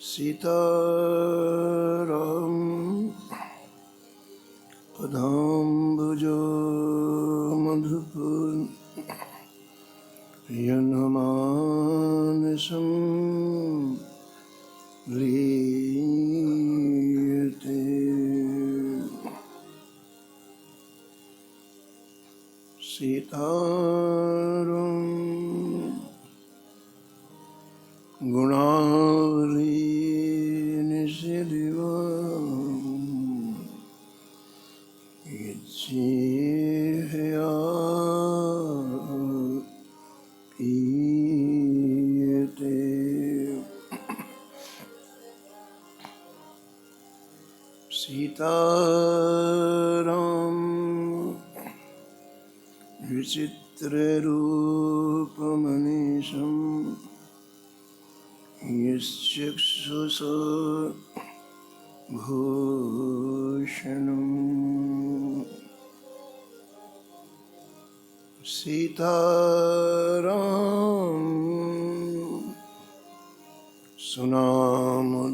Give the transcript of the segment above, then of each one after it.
सीताराम पदाम्बुजो मधुपुर यन्मानसं लीयते। सीताराम गुणावली निशिदिवा यज्जिह्या पीयते। सीताराम विचित्ररूपमनीशम् यश्चक्षुषा भूषणम्। सीताराम सुनामधामनिरतं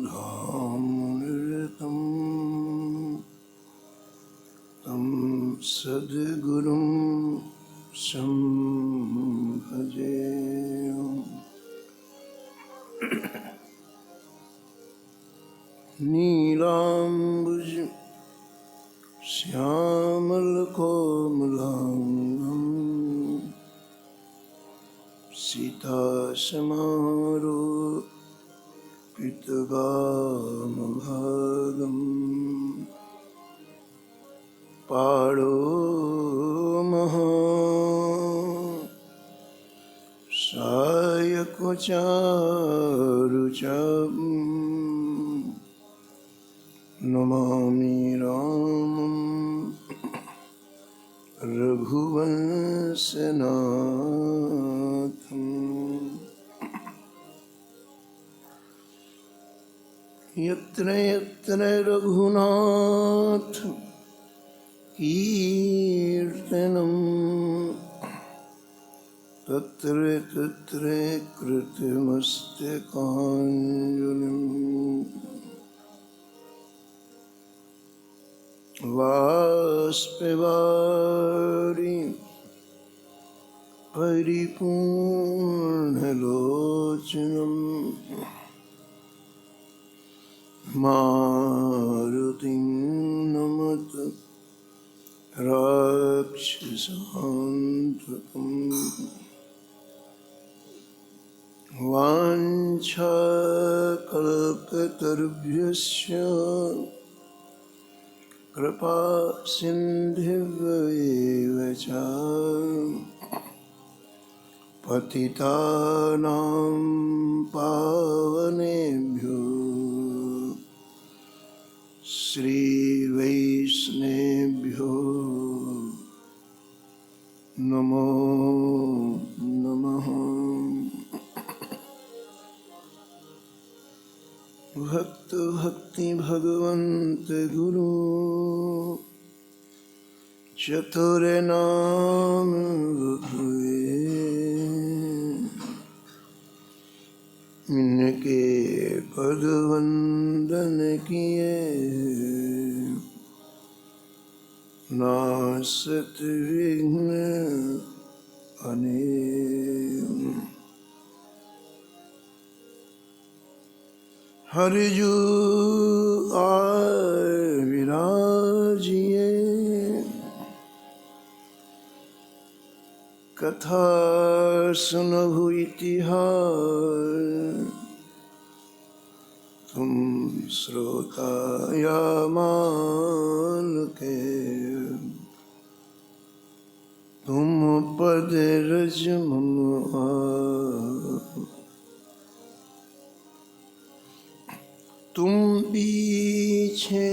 तं सद्गुरुं संभजे। नीलाम्बुज श्यामलकोमलांगं सीतासमारोपितगामभागम् पाणो महा सायकचारुचाम् नमामि रामं रघुवंशनाथम्। यत्र यत्र रघुनाथ कीर्तनं तत्र तत्र कृतमस्तकाञ्जलिम्। वाष्पवारि परिपूर्णलोचनं मारुतिं नमत राक्षसान्तकम्। वाञ्छाकल्पतरुभ्यश्च कृपा सिन्धुभ्येव च पतितानां पावनेभ्यो श्रीवैष्णवेभ्यो नमो नमः। भक्त भक्ति भगवन्त गुरु चतुर नाम हुए। इनके पद वंदन किए नासत विघ्न अनेक। हरिजू आए विराजिए कथा सुनहु इतिहास। तुम श्रोता या मान के तुम पद रज मम तुम पीछे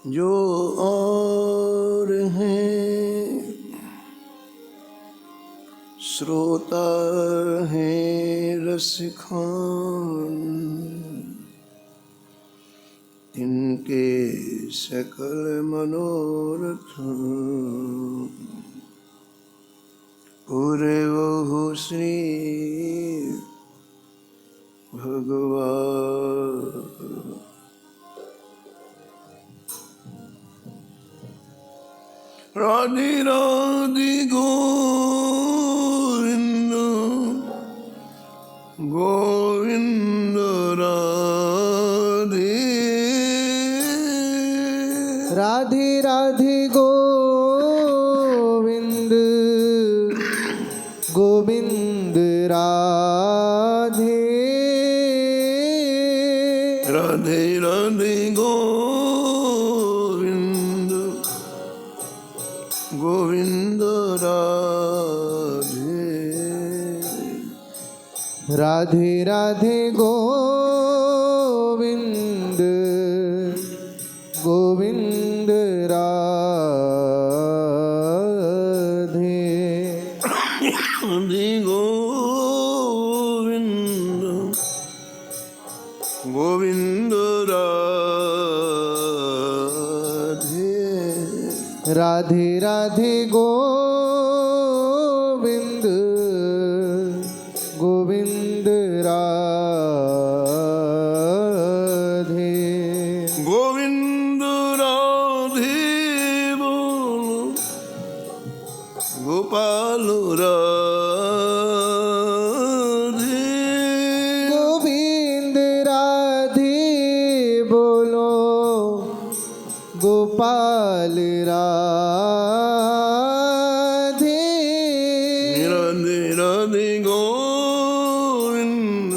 जो और हैं श्रोता हैं रसिखान। इनके सकल मनोरथ पूरे वो श्री भगवान। राधे राधे गोविंद गोविंद राधे। राधे राधे गोविंद गोविंद राधे। राधे राधे गोविंद गोविंद राधे। राधे राधे गोविंद गोविंद राधे। राधे गोविंद गोविंद राधे। राधे राधे गोविंद गोविंद राधे। गोविंद राधे बोलो गोपाल राधे। गोविंद राधे बोलो गोपाल राधे। राधे राधे गोविंद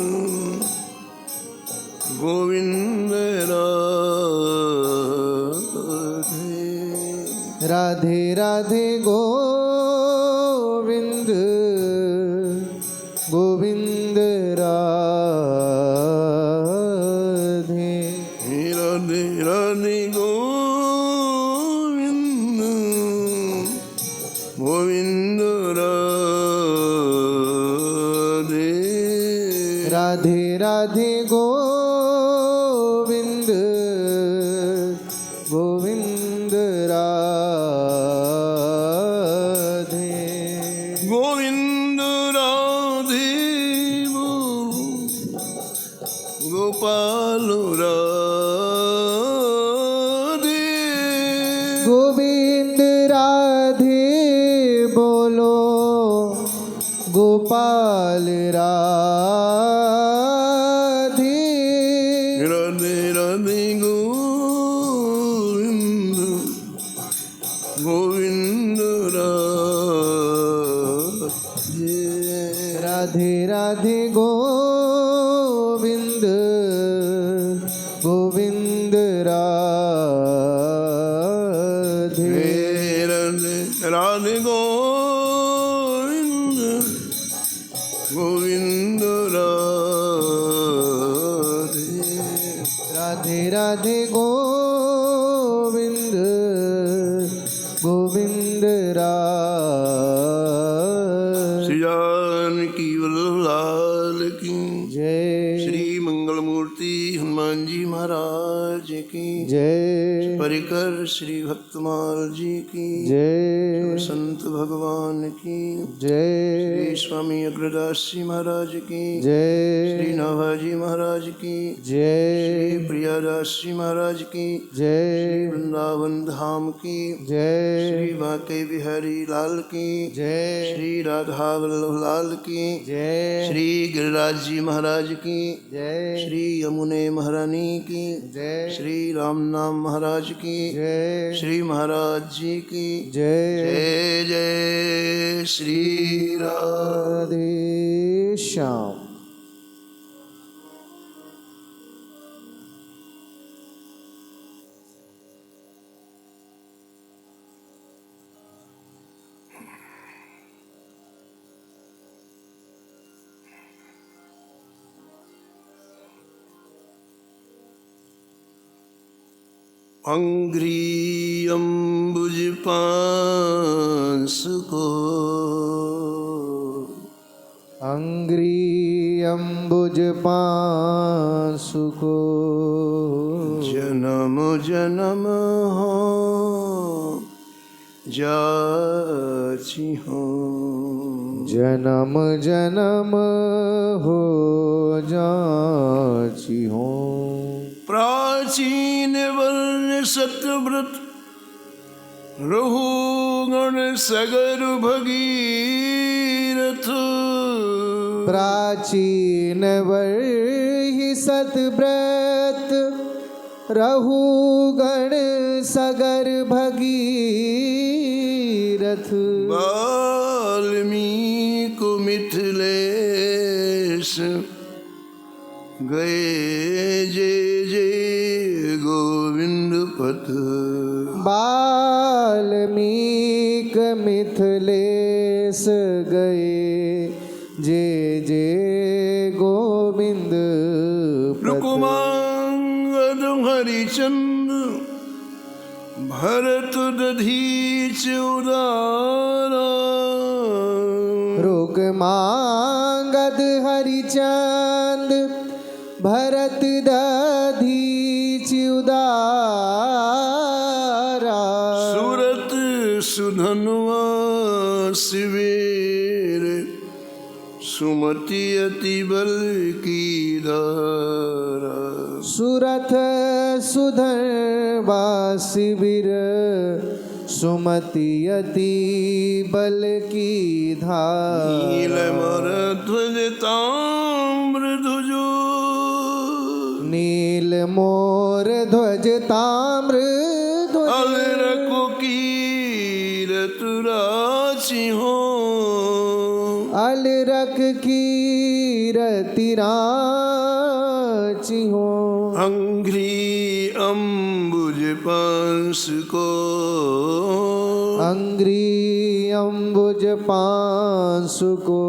गोविंद राधे। राधे राधे गोविंद गोविंद राधे। राधे राधे गोविंद गोविंद राधे। राधे राधे गोविंद गोविंद राधे। गोविंद राधे गोपाल राधे। गोविंद राधे बोलो गोपाल राधे। राधे राधे गोविंद गोविंद राधे। राधे राधे गोविंद गोविंद राधे। राधे राधे गोविंद गोविंद राधे। राधे राधे गोविंद गोविंद राधे। श्री जानकी वल्लभ लाल की जय। श्री मंगल मूर्ति हनुमान जी महाराज की जय। परिकर श्री भक्तमाल जी की जय। संत भगवान की जय। श्री स्वामी अग्रदास जी महाराज की जय। श्री नाभाजी महाराज की जय। श्री प्रियादास जी महाराज की जय। श्री वृंदावन धाम की जय। श्री बांके बिहारी लाल की जय। श्री राधा वल्लभ लाल की जय। श्री गिरिराज जी महाराज की जय। श्री यमुने महारानी की जय। श्री राम नाम महाराज की जय। श्री महाराज जी की जय। जय जय श्री राधे राधे श्याम। अंग्री अम्बुज पास को अंग्री अम्बुज पासु को जन्म जन्म हो जाची हो जन्म जन्म हो जा व्रत रहु गण सगर भगीरथ। प्राचीन वर्हि सतव्रत रहु गण सगर भगीरथ। वाल्मीकि मिथिलेश गए जे जे गोविंद पथ। वाल्मीकि मिथिलेश गए जे जे गोविंद पथ। रुकुमांगद हरिचंद भरत दधीच उदारा। रुक्मांगद हरिचंद भरत दधीच उदारा। सूरत सुधनवा शिवेर सुमति अति बल की धारा। सुरथ सुधरवा शिविर सुमति अति बल की धारा। नीलमर ध्वज ताम्र ध्वजो नील मोर ध्वज ताम्र ध्वज। अलरको कीरत राचि हो। अलरक कीरति राचि हो। अंघ्री अम्बुज पांस को अंघ्री अम्बुज पांसु को।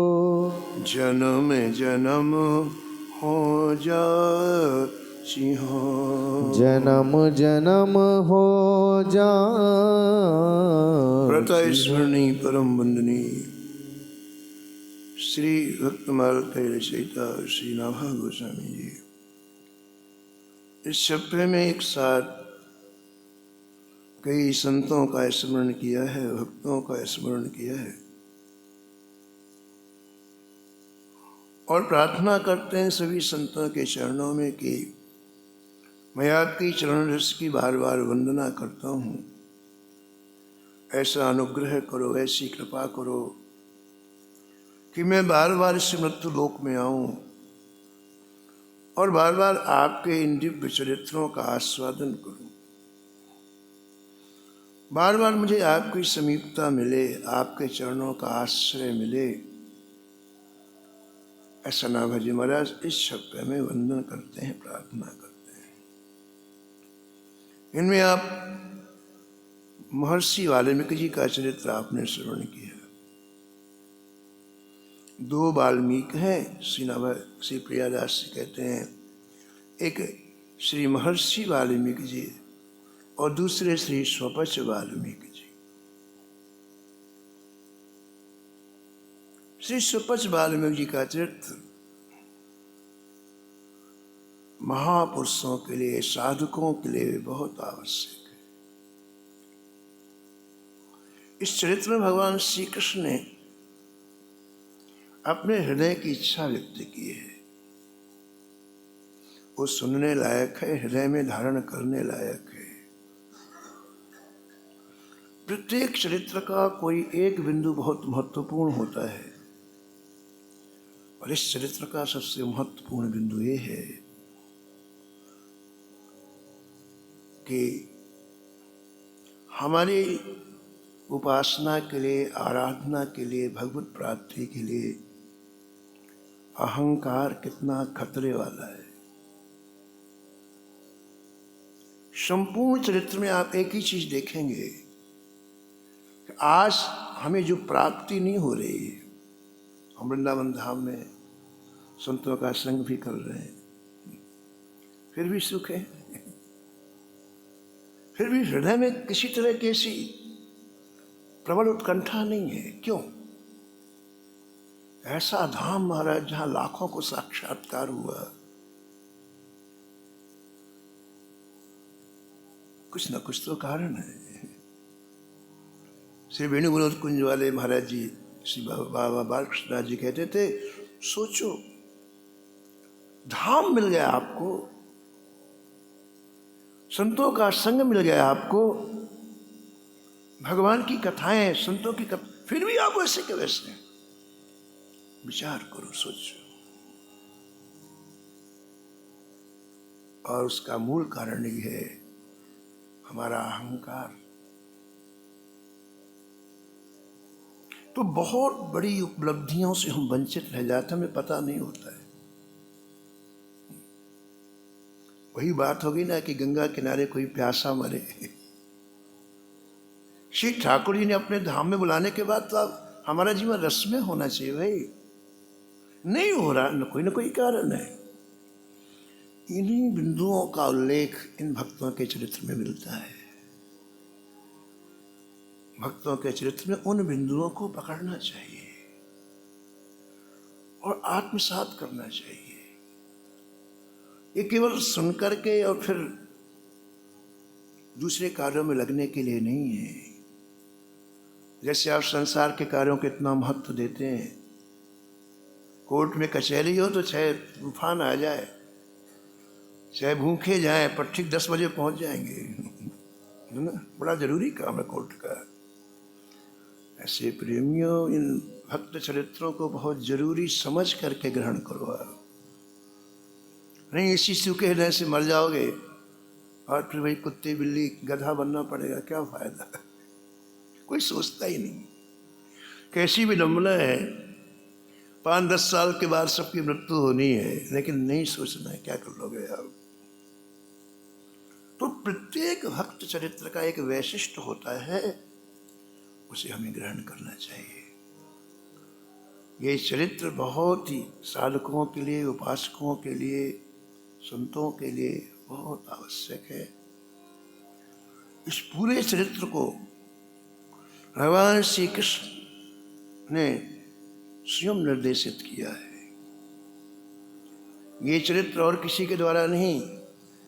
जन्म जन्म हो जाचि हो। जन्म जन्म हो जा। प्रता स्मरणी परम वंदनी श्री भक्तमाल के रचयिता श्री नाभा गोस्वामी जी इस सप्ताह में एक साथ कई संतों का स्मरण किया है, भक्तों का स्मरण किया है और प्रार्थना करते हैं सभी संतों के चरणों में कि मैं आपकी चरण रस की बार बार वंदना करता हूँ। ऐसा अनुग्रह करो, ऐसी कृपा करो कि मैं बार बार इस मृत्यु लोक में आऊं और बार बार आपके इन दिव्य चरित्रों का आस्वादन करूं। बार बार मुझे आपकी समीपता मिले, आपके चरणों का आश्रय मिले। ऐसा नाभा जी महाराज इस शब्द में वंदन करते हैं, प्रार्थना करते हैं। इनमें आप महर्षि वाल्मीकि जी का चरित्र आपने श्रवण किया। दो वाल्मीकि हैं, श्री नाभा श्री प्रियादास जी कहते हैं, एक श्री महर्षि वाल्मीकि जी और दूसरे श्री स्वपच वाल्मीकि जी। श्री स्वपच वाल्मीकि जी का चरित्र महापुरुषों के लिए, साधकों के लिए बहुत आवश्यक है। इस चरित्र में भगवान श्री कृष्ण ने अपने हृदय की इच्छा व्यक्त की है। वो सुनने लायक है, हृदय में धारण करने लायक है। प्रत्येक चरित्र का कोई एक बिंदु बहुत महत्वपूर्ण होता है और इस चरित्र का सबसे महत्वपूर्ण बिंदु ये है कि हमारी उपासना के लिए, आराधना के लिए, भगवत प्राप्ति के लिए अहंकार कितना खतरे वाला है। संपूर्ण चरित्र में आप एक ही चीज देखेंगे कि आज हमें जो प्राप्ति नहीं हो रही है, हम वृंदावन धाम में संतों का संग भी कर रहे हैं, फिर भी सुख है, फिर भी हृदय में किसी तरह की ऐसी प्रबल उत्कंठा नहीं है। क्यों? ऐसा धाम महाराज जहां लाखों को साक्षात्कार हुआ, कुछ न कुछ तो कारण है। श्री वेणु विनोद कुंज वाले महाराज जी, श्री बाबा बालकृष्ण जी कहते थे, सोचो संतों का संग मिल गया आपको, भगवान की कथाएं, संतों की फिर भी आप वैसे के वैसे। विचार करो, सोचो। और उसका मूल कारण ये है हमारा अहंकार। तो बहुत बड़ी उपलब्धियों से हम वंचित रह जाते, हमें पता नहीं होता है। वही बात होगी ना कि गंगा किनारे कोई प्यासा मरे। श्री ठाकुर जी ने अपने धाम में बुलाने के बाद तो अब हमारा जीवन रस में होना चाहिए भाई। नहीं हो रहा, न कोई कारण है। इन्हीं बिंदुओं का उल्लेख इन भक्तों के चरित्र में मिलता है। भक्तों के चरित्र में उन बिंदुओं को पकड़ना चाहिए और आत्मसात करना चाहिए। ये केवल सुनकर के और फिर दूसरे कार्यों में लगने के लिए नहीं है। जैसे आप संसार के कार्यों को इतना महत्व देते हैं, कोर्ट में कचहरी हो तो चाहे तूफान आ जाए, चाहे भूखे जाएं, पर ठीक 10 बजे पहुंच जाएंगे, है ना? बड़ा जरूरी काम है कोर्ट का। ऐसे प्रेमियों, इन भक्त चरित्रों को बहुत जरूरी समझ करके ग्रहण करो आप। नहीं इसी सूखे हृदय से मर जाओगे और फिर वही कुत्ते बिल्ली गधा बनना पड़ेगा, क्या फायदा? कोई सोचता ही नहीं। कैसी विडंबना है, 5-10 साल के बाद सबकी मृत्यु होनी है, लेकिन नहीं सोचना है, क्या कर लोगे आप? तो प्रत्येक भक्त चरित्र का एक वैशिष्ट होता है, उसे हमें ग्रहण करना चाहिए। ये चरित्र बहुत ही साधकों के लिए, उपासकों के लिए, संतों के लिए बहुत आवश्यक है। इस पूरे चरित्र को भगवान श्री कृष्ण ने स्वयं निर्देशित किया है। ये चरित्र और किसी के द्वारा नहीं,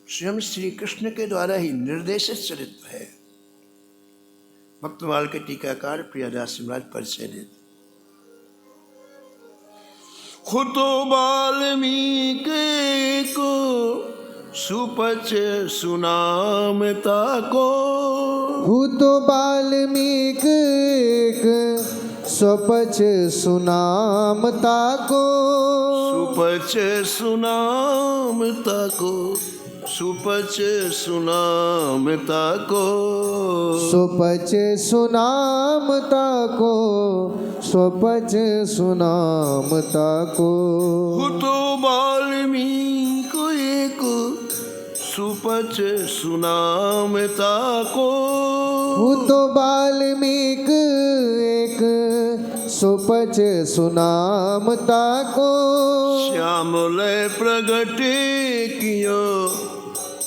स्वयं श्री कृष्ण के द्वारा ही निर्देशित चरित्र है। भक्तमाल के टीकाकार प्रियदास महाराज परिचय देते। खुद वाल्मीकि को सुपच सुनामता को, खुद वाल्मीकि स्वपच सुनामता को, सुपच सुनामता को, सुपच सुनामता को, स्वपच सुनामता को, स्वपच सुनामता को। खुद वाल्मीकि को सुपच सुनामता को, खुद वाल्मीकि एक सुपच सुनामता को, श्यामलय प्रगट कियो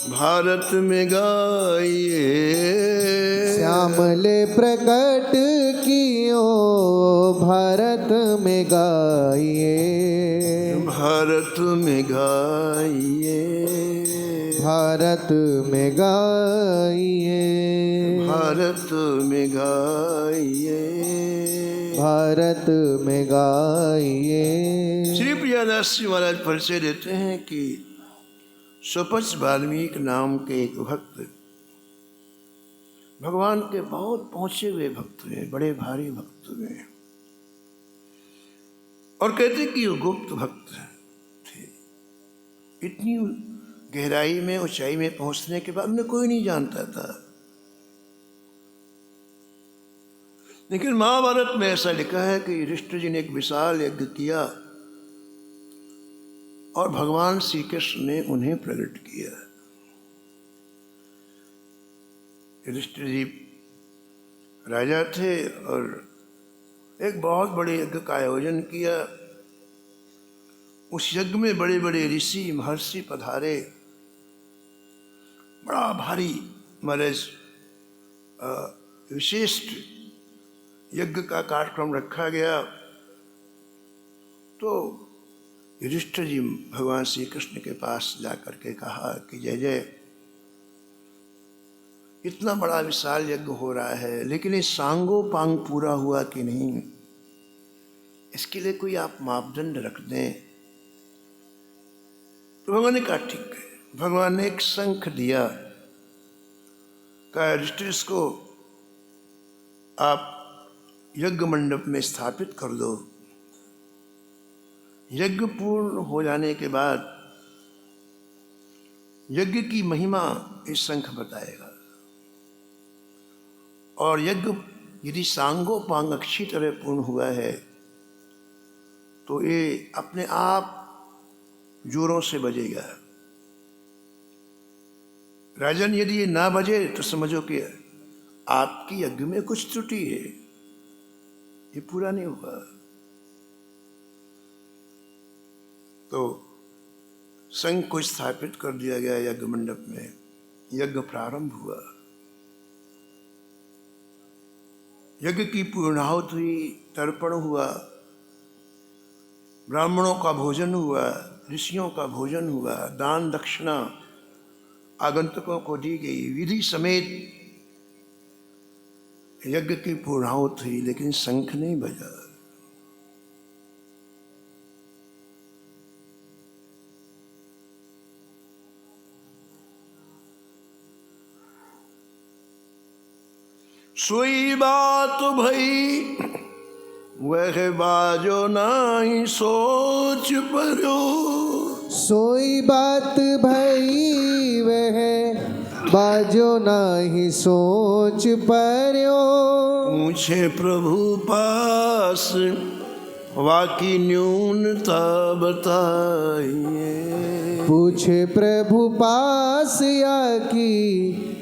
भारत में गाइए, श्यामले प्रकट कियो भारत में गाइए, भारत में गाइए, भारत में गाइए, भारत में गाइए, भारत में गाइए। श्री प्रियदास जी महाराज परिचय देते हैं कि स्वपच वाल्मीकि नाम के एक भक्त भगवान के बहुत पहुंचे हुए भक्त हुए, बड़े भारी भक्त हुए, और कहते कि वो गुप्त भक्त थे। इतनी गहराई में, ऊंचाई में पहुंचने के बाद उन्हें कोई नहीं जानता था। लेकिन महाभारत में ऐसा लिखा है कि युधिष्ठिर जी ने एक विशाल यज्ञ किया और भगवान श्री कृष्ण ने उन्हें प्रकट किया। युधिष्ठिर जी राजा थे और एक बहुत बड़े यज्ञ का आयोजन किया। उस यज्ञ में बड़े बड़े ऋषि महर्षि पधारे। बड़ा भारी महाराज विशिष्ट यज्ञ का कार्यक्रम रखा गया। तो युधिष्ठिर जी भगवान श्री कृष्ण के पास जाकर के कहा कि जय जय, इतना बड़ा विशाल यज्ञ हो रहा है, लेकिन ये सांगो पांग पूरा हुआ कि नहीं, इसके लिए कोई आप मापदंड रख दें। तो भगवान ने कहा ठीक है। भगवान ने एक शंख दिया कहा युधिष्ठिर को आप यज्ञ मंडप में स्थापित कर दो। यज्ञ पूर्ण हो जाने के बाद यज्ञ की महिमा इस शंख बताएगा, और यज्ञ यदि सांगोपांग अच्छी तरह पूर्ण हुआ है तो ये अपने आप जोरों से बजेगा। राजन, यदि ये ना बजे तो समझो कि आपकी यज्ञ में कुछ त्रुटि है, ये पूरा नहीं हुआ। तो शंख को स्थापित कर दिया गया यज्ञ मंडप में। यज्ञ प्रारंभ हुआ, यज्ञ की पूर्णाहुति हुई, तर्पण हुआ, ब्राह्मणों का भोजन हुआ, ऋषियों का भोजन हुआ, दान दक्षिणा आगंतुकों को दी गई, विधि समेत यज्ञ की पूर्णाहुति हुई, लेकिन शंख नहीं बजा। सोई बात भई वह बाजो नाही सोच पर्यो। सोई बात भई वह बाजो नाही सोच पर्यो। पूछे प्रभु पास वाकी न्यूनता बताइए। पूछे प्रभु पास या की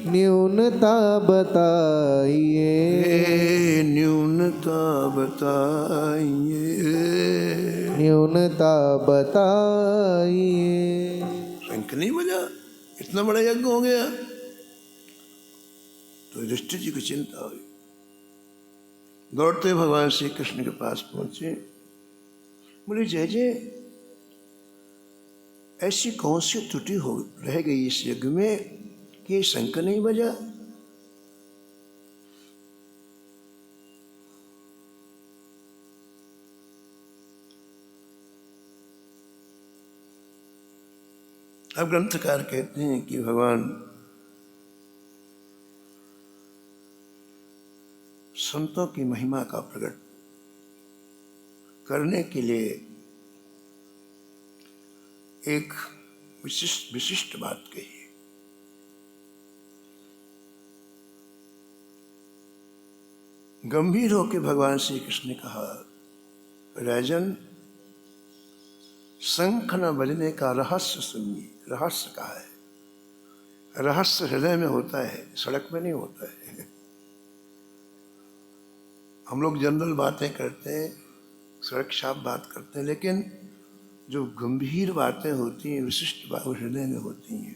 न्यूनता बताइए। न्यूनता बताइए। न्यूनता बताइए। शंख नहीं बजा, इतना बड़ा यज्ञ हो गया। तो युधिष्ठिर जी को चिंता हुई, दौड़ते भगवान श्री कृष्ण के पास पहुंचे, बोले जय जय, ऐसी कौन सी त्रुटि हो रह गई इस यज्ञ में कि शंख नहीं बजा। अब ग्रंथकार कहते हैं कि भगवान संतों की महिमा का प्रकट करने के लिए एक विशिष्ट बात कही। गंभीर होकर भगवान श्री कृष्ण ने कहा, राजन, शंख न बजने का रहस्य सुनिए। रहस्य कहा है, रहस्य हृदय में होता है, सड़क में नहीं होता है। हम लोग जनरल बातें करते हैं, सड़क छाप बात करते हैं, लेकिन जो गंभीर बातें होती हैं, विशिष्ट बात, वो हृदय में होती हैं,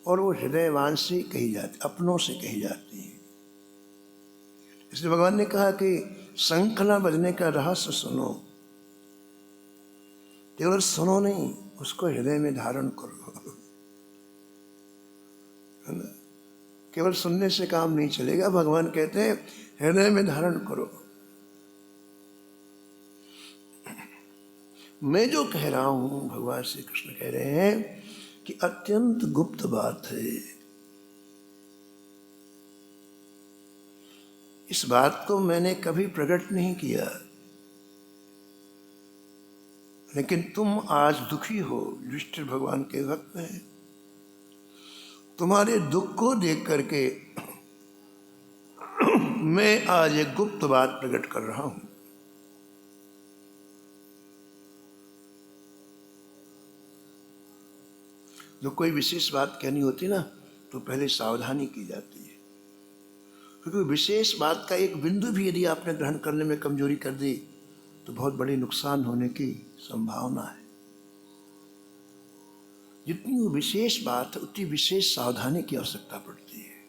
और वो हृदयवान से कही जाती, अपनों से कही जाती हैं। इसलिए भगवान ने कहा कि शंख न बजने का रहस्य सुनो। केवल सुनो नहीं, उसको हृदय में धारण करो, है ना। केवल सुनने से काम नहीं चलेगा, भगवान कहते हैं हृदय में धारण करो। मैं जो कह रहा हूं, भगवान श्री कृष्ण कह रहे हैं कि अत्यंत गुप्त बात है। इस बात को मैंने कभी प्रकट नहीं किया, लेकिन तुम आज दुखी हो, युधिष्ठिर भगवान के भक्त हैं। तुम्हारे दुख को देख करके मैं आज एक गुप्त बात प्रकट कर रहा हूं। जो कोई विशेष बात कहनी होती ना, तो पहले सावधानी की जाती है, क्योंकि विशेष बात का एक बिंदु भी यदि आपने ग्रहण करने में कमजोरी कर दी तो बहुत बड़ी नुकसान होने की संभावना है। जितनी वो विशेष बात है, उतनी विशेष सावधानी की आवश्यकता पड़ती है।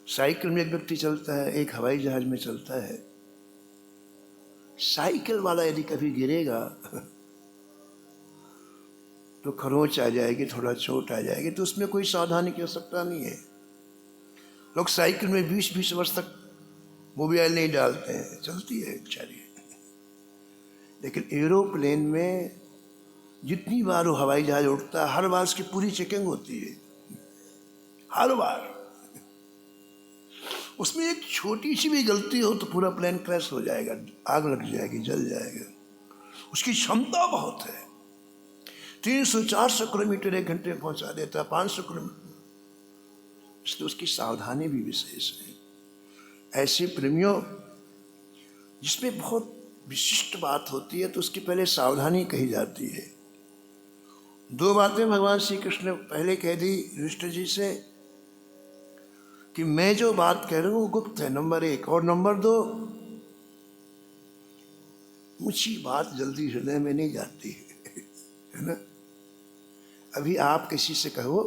साइकिल में एक व्यक्ति चलता है, एक हवाई जहाज में चलता है। साइकिल वाला यदि कभी गिरेगा तो खरोंच आ जाएगी, थोड़ा चोट आ जाएगी, तो उसमें कोई सावधानी की आवश्यकता नहीं है। लोग साइकिल में 20-20 वर्ष तक मोबाइल नहीं डालते हैं, चलती है बेचारी। लेकिन एरोप्लेन में जितनी बार वो हवाई जहाज उड़ता है, हर बार उसकी पूरी चेकिंग होती है, हर बार। उसमें एक छोटी सी भी गलती हो तो पूरा प्लेन क्रैश हो जाएगा, आग लग जाएगी, जल जाएगा। उसकी क्षमता बहुत है, 300-400 किलोमीटर एक घंटे में पहुंचा देता है, 500 किलोमीटर, इसलिए उसकी सावधानी भी विशेष है। ऐसे प्रेमियों, जिसमें बहुत विशिष्ट बात होती है तो उसकी पहले सावधानी कही जाती है। 2 बातें भगवान श्री कृष्ण ने पहले कह दी युधिष्ठिर जी से कि मैं जो बात कह रहा हूँ वो गुप्त है, नंबर 1, और नंबर 2, ऊंची बात जल्दी हृदय में नहीं जाती है ना। अभी आप किसी से कहो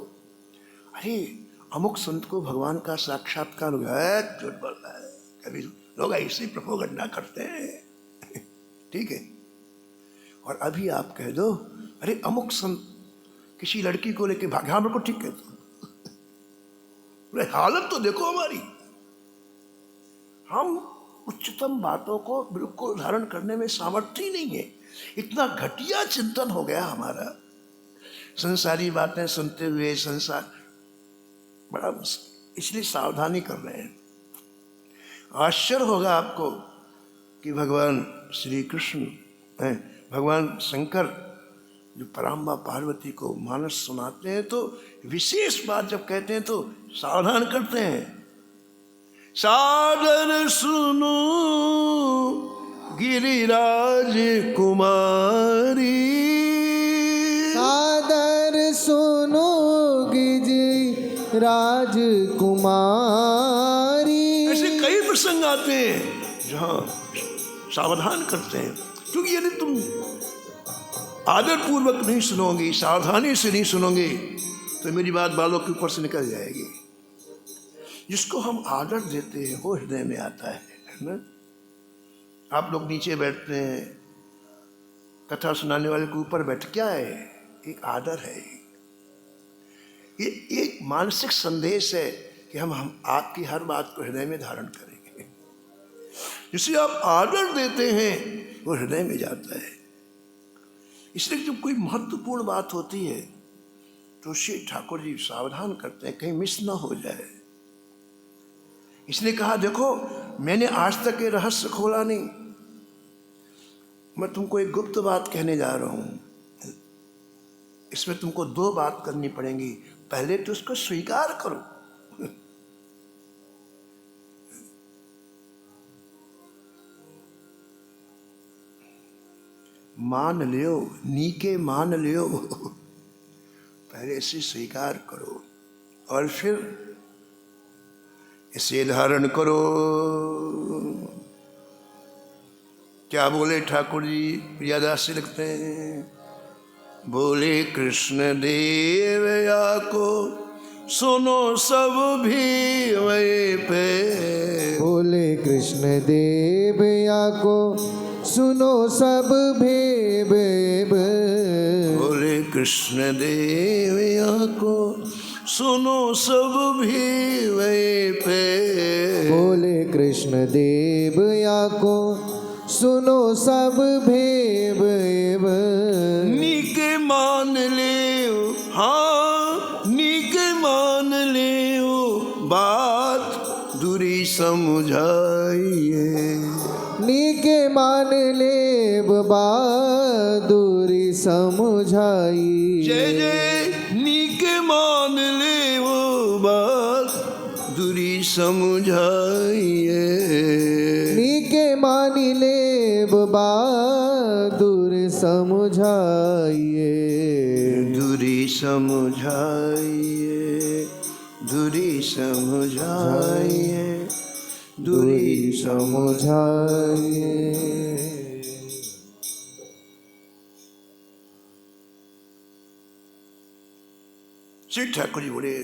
अरे अमुक संत को भगवान का साक्षात्कार हो गया, झूठ बोल रहा है, कभी लोग ऐसे प्रोपोगंडा करते हैं ठीक है। और अभी आप कह दो अरे अमुक संत किसी लड़की को लेके भाग, हाँ बिल्कुल ठीक है, हालत तो देखो हमारी, हम उच्चतम बातों को बिल्कुल धारण करने में सामर्थ्य ही नहीं है, इतना घटिया चिंतन हो गया हमारा। संसारी बातें सुनते हुए संसार बड़ा मुश्किल, इसलिए सावधानी कर रहे हैं। आश्चर्य होगा आपको कि भगवान श्री कृष्ण, भगवान शंकर जो पराम्बा पार्वती को मानस सुनाते हैं तो विशेष बात जब कहते हैं तो सावधान करते हैं। सादर सुनो गिरिराज कुमारी, सादर सुनो गिरिराज कुमारी। ऐसे कई प्रसंग आते हैं जहाँ सावधान करते हैं, क्योंकि यदि तुम आदर पूर्वक नहीं सुनोगे, सावधानी से नहीं सुनोगे तो मेरी बात बालों के ऊपर से निकल जाएगी। जिसको हम आदर देते हैं वो हृदय में आता है ना। आप लोग नीचे बैठते हैं, कथा सुनाने वाले के ऊपर बैठ, क्या है? एक आदर है, ये एक मानसिक संदेश है कि हम आपकी हर बात को हृदय में धारण करेंगे। जिसे आप आदर देते हैं वो हृदय में जाता है। इसलिए जब कोई महत्वपूर्ण बात होती है तो श्री ठाकुर जी सावधान करते हैं कहीं मिस ना हो जाए। इसने कहा देखो मैंने आज तक ये रहस्य खोला नहीं, मैं तुमको एक गुप्त बात कहने जा रहा हूं, इसमें तुमको 2 बात करनी पड़ेंगी। पहले तो उसको स्वीकार करो, मान लियो, नीके मान लियो, पहले इसे स्वीकार करो और फिर इसे धारण करो। क्या बोले ठाकुर जी? प्रियादास से लिखते हैं, बोले कृष्ण देव या को सुनो सब भी वही पे, बोले कृष्ण देव या को सुनो सब भेब। बोले कृष्ण देव या को सुनो सब भी वही पे, बोले कृष्ण देव या को सुनो सब भेब। नीके मान ले, हाँ नीके मान ले बात दूरी समझाइए, नीके मान ले बहादुरी समझाई। जय जय नीके मान ले वो बात दूरी समझाइए, नीके मान ले बहादुर समझाइए। दूरी समझाइए, दूरी समझाइए, दूरी समझाइए। श्री ठाकुर जी बोले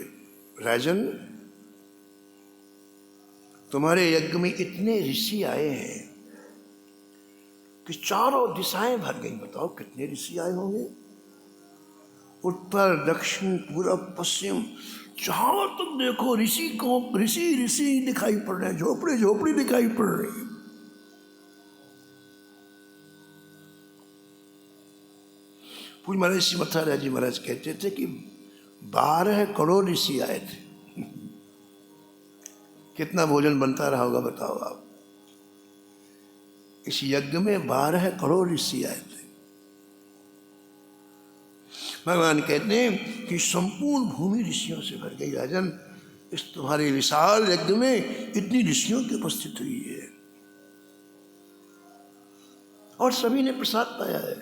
राजन तुम्हारे यज्ञ में इतने ऋषि आए हैं कि चारों दिशाएं भर गई। बताओ कितने ऋषि आए होंगे, उत्तर दक्षिण पूरब पश्चिम, जहां तक देखो ऋषि को ऋषि ऋषि दिखाई पड़ रहे हैं, झोपड़ी झोपड़ी दिखाई पड़ रही है। पूज्य महाराज श्री मथुरा जी महाराज कहते थे कि 12 करोड़ ऋषि आए थे। कितना भोजन बनता रहा होगा बताओ आप। इस यज्ञ में 12 करोड़ ऋषि आए थे। भगवान कहते हैं कि संपूर्ण भूमि ऋषियों से भर गई। राजन, इस तुम्हारे विशाल यज्ञ में इतनी ऋषियों की उपस्थित हुई है और सभी ने प्रसाद पाया है।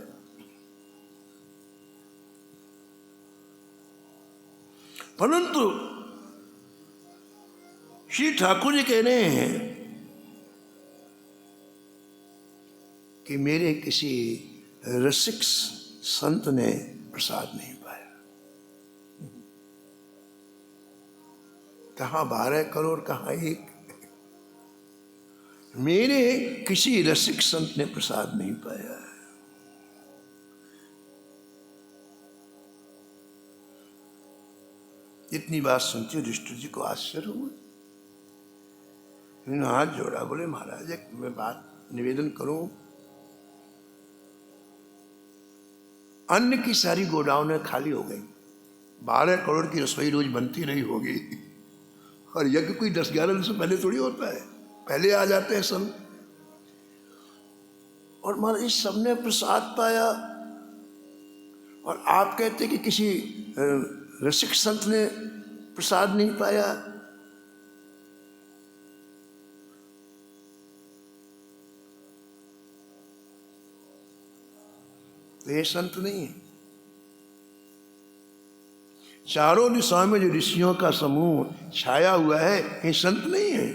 परंतु श्री ठाकुर जी कह रहे हैं कि मेरे किसी रसिक संत ने प्रसाद नहीं पाया। कहाँ 12 करोड़, कहाँ 1। मेरे किसी रसिक संत ने प्रसाद नहीं पाया। इतनी बात सुनते युधिष्ठिर जी को आश्चर्य हुआ। उन्होंने हाथ जोड़ा, बोले महाराज एक मैं बात निवेदन करूं। अन्न की सारी गोडाउनें खाली हो गई। 12 करोड़ की रसोई रोज बनती रही होगी और यज्ञ कोई 10-11 दिन से पहले थोड़ी होता है, पहले आ जाते हैं सब। और महाराज इस सबने प्रसाद पाया और आप कहते कि किसी रसिक संत ने प्रसाद नहीं पाया। तो ये संत नहीं है। चारों दिशाओं में जो ऋषियों का समूह छाया हुआ है, ये संत नहीं है,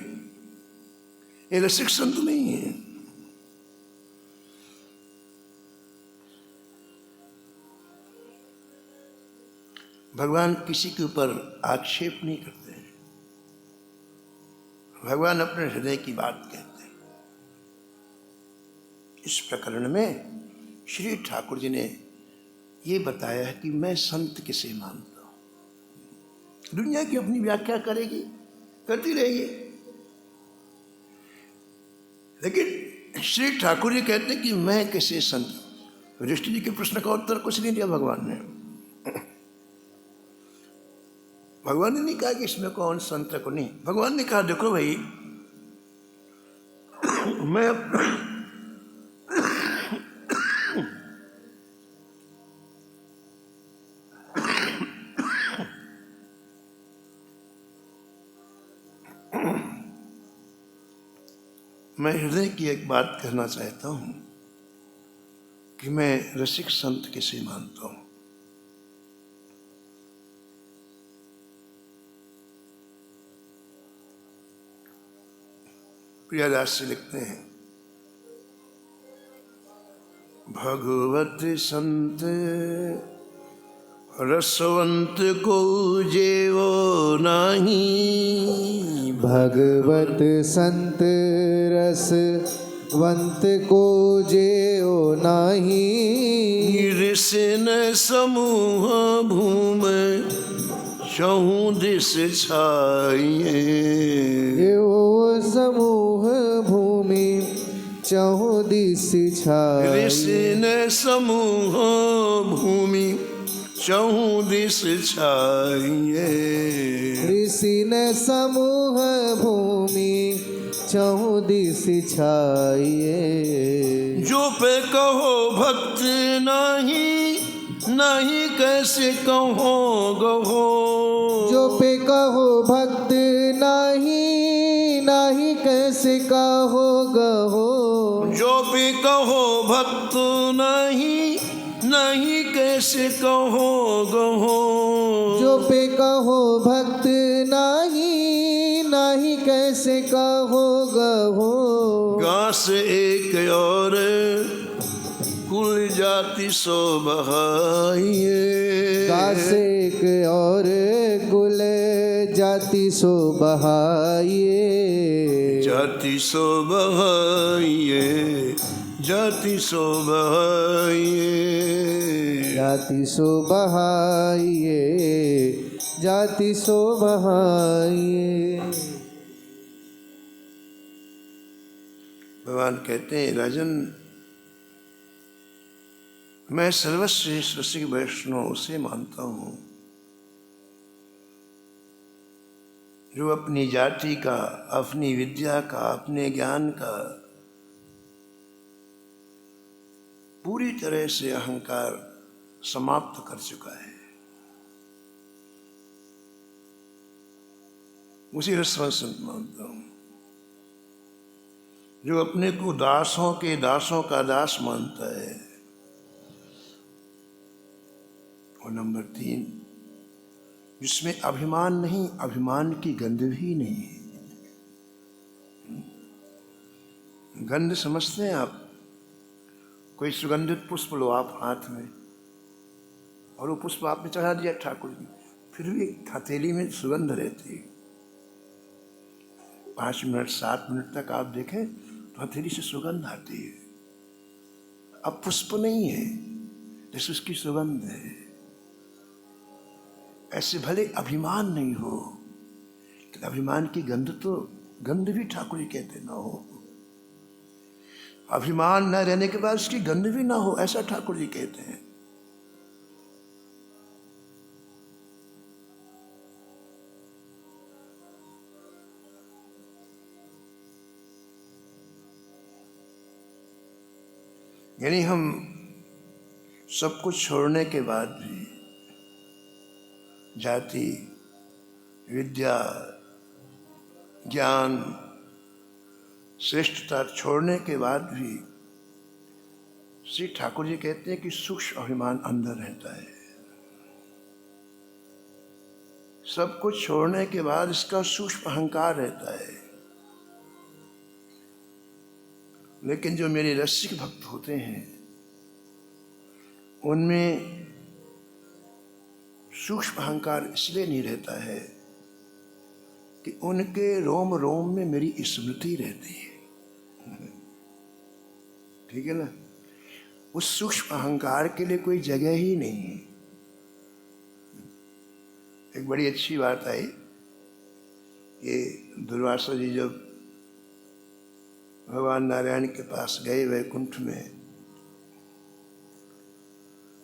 ये रसिक संत नहीं है। भगवान किसी के ऊपर आक्षेप नहीं करते हैं। भगवान अपने हृदय की बात कहते हैं। इस प्रकरण में श्री ठाकुर जी ने ये बताया है कि मैं संत किसे मानता हूं। दुनिया की अपनी व्याख्या करेगी, करती रहेगी, लेकिन श्री ठाकुर जी कहते हैं कि मैं किसे संत। युधिष्ठिर जी के प्रश्न का उत्तर कुछ नहीं दिया भगवान ने। भगवान ने नहीं कहा कि इसमें कौन संत है को नहीं। भगवान ने कहा देखो भाई, मैं हृदय की एक बात कहना चाहता हूं कि मैं रसिक संत किसे मानता हूं। प्रियदास जी लिखते हैं, भगवत संत रसवंत को जेवो नाही। भगवत संत रसवंत को जेओ नाही। ऋषिन समूह भूम चहु दिस छाइए। यो समूह भूमि चहु दिस छाइए। ऋषिन समूह भूमि चहु दिस छाइए। ऋषिन समूह भूमि चहु दिस छाइए। जो पे कहो भक्त नहीं, नहीं कैसे कहो गहो। जो पे कहो भक्त नहीं, नहीं कैसे कहो गहो। जो पे कहो भक्त नहीं, नहीं कैसे कहो गहो। जो पे कहो भक्त नहीं, नहीं कैसे कहो गहो। घास एक और कुल जाति सो बहाइए। घास एक और कुल जाति सो बहाइए। जाति सो बहाइए। जाति सो बहाइए। जाति सो बहाइए। जाति सो बहाइए। भगवान कहते हैं राजन, मैं सर्वश्रेष्ठ रसिक वैष्णव उसे मानता हूं जो अपनी जाति का, अपनी विद्या का, अपने ज्ञान का पूरी तरह से अहंकार समाप्त कर चुका है, उसी रसवंत संत मानता हूं। जो अपने को दासों के दासों का दास मानता है। और नंबर 3, जिसमें अभिमान नहीं, अभिमान की गंध भी नहीं है। गंध समझते हैं आप? कोई सुगंधित पुष्प लो आप हाथ में, और वो पुष्प आपने चढ़ा दिया ठाकुर जी, फिर भी हथेली में सुगंध रहती है। 5 मिनट 7 मिनट तक आप देखें तो हथेली से सुगंध आती है। अब पुष्प नहीं है, जैसे उसकी सुगंध है। ऐसे भले अभिमान नहीं हो, लेकिन अभिमान की गंध तो, गंध भी ठाकुर जी कहते ना हो। अभिमान न रहने के बाद उसकी गंध भी ना हो, ऐसा ठाकुर जी कहते हैं। यानी हम सब कुछ छोड़ने के बाद भी, जाति, विद्या, ज्ञान, श्रेष्ठता छोड़ने के बाद भी श्री ठाकुर जी कहते हैं कि सूक्ष्म अभिमान अंदर रहता है। सब कुछ छोड़ने के बाद इसका सूक्ष्म अहंकार रहता है। लेकिन जो मेरे रसिक भक्त होते हैं, उनमें सूक्ष्म अहंकार इसलिए नहीं रहता है कि उनके रोम रोम में मेरी स्मृति रहती है। ठीक है ना? उस सूक्ष्म अहंकार के लिए कोई जगह ही नहीं है। एक बड़ी अच्छी बात आई कि दुर्वासा जी जब भगवान नारायण के पास गए वैकुंठ में,